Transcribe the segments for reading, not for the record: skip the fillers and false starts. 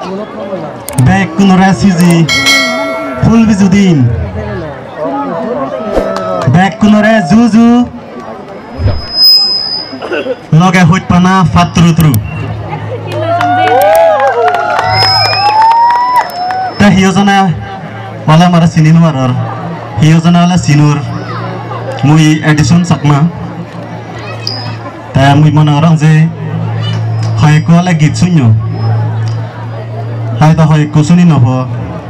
Back kunora siji full bizudin. Back kunora juju. Loga hut pana fatrutru. Ta hiozana wala mara sinin maror. Hiozana wala sinur. Mui Edison sakma. Ta mui mana orang je. Hai ko la git sunyo. Hai ta hai ko suni nopo.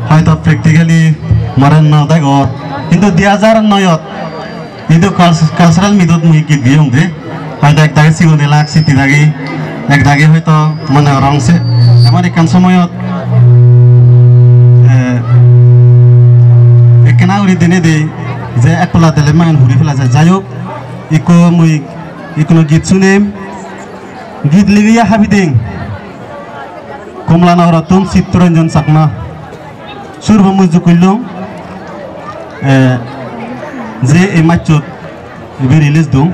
Hai ta practically maran na dagot. Hindu diajaran noyot. Hindu cultural midot mui git giong de. Hai ta ek dagi sigo de lak siti dagi. Ek dagi hai ta mana orang se. Amar ikan samoyot. Ekena uri dene de. Je ekpala dele main huri fela jayok. Iko mui ikono git sunem. Git ligia habiding. Komlana horatun Sitranjan sakma. Surba mujukulong. Je emachot be release dong.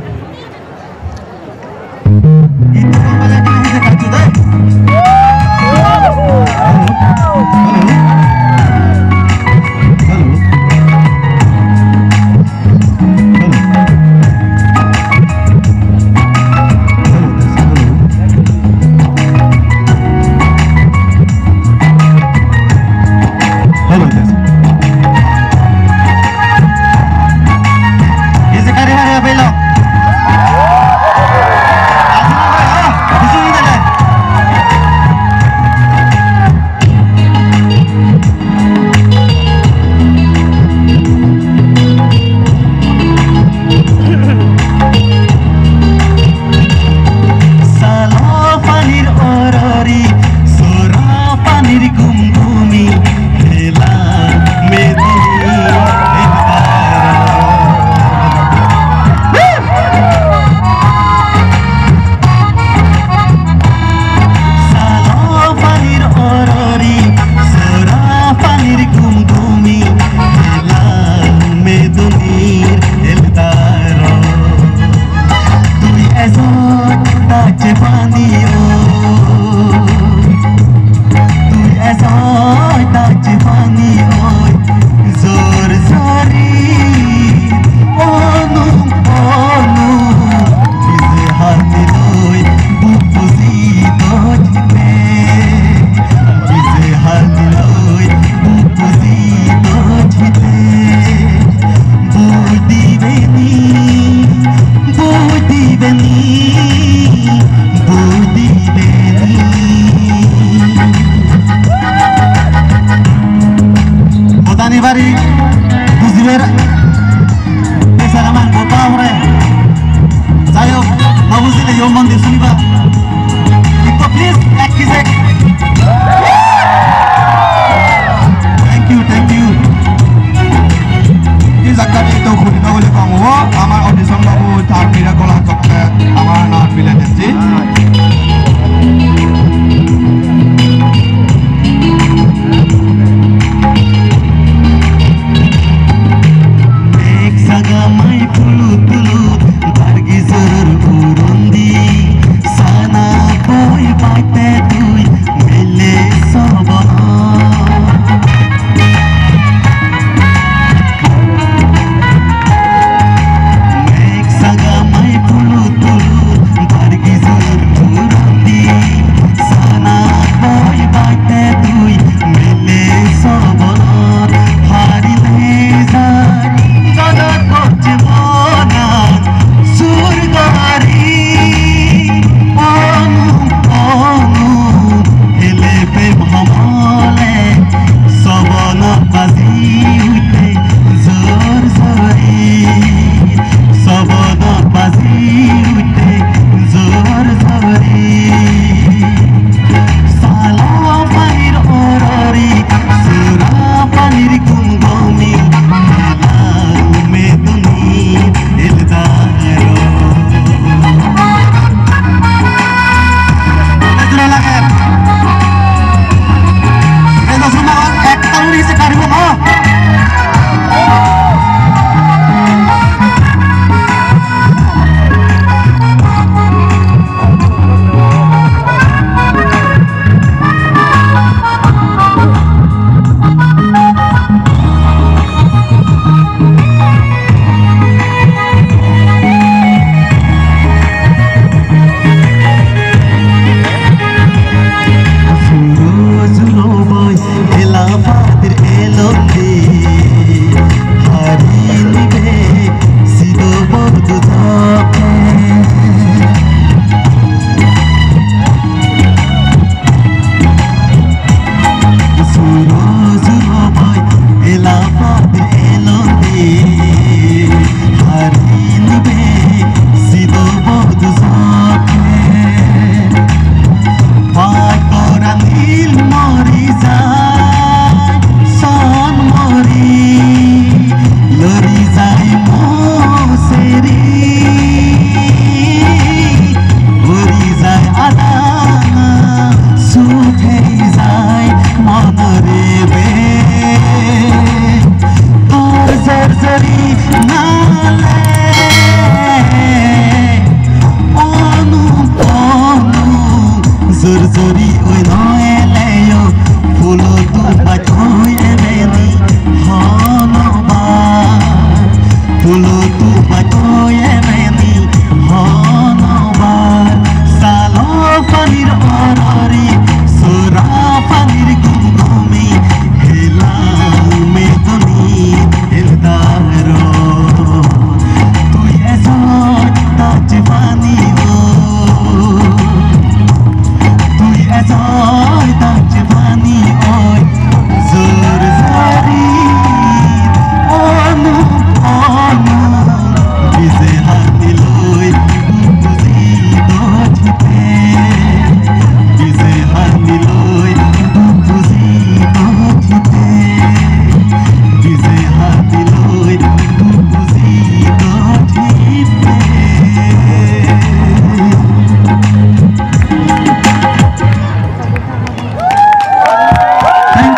Budi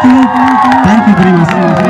Thank you very much.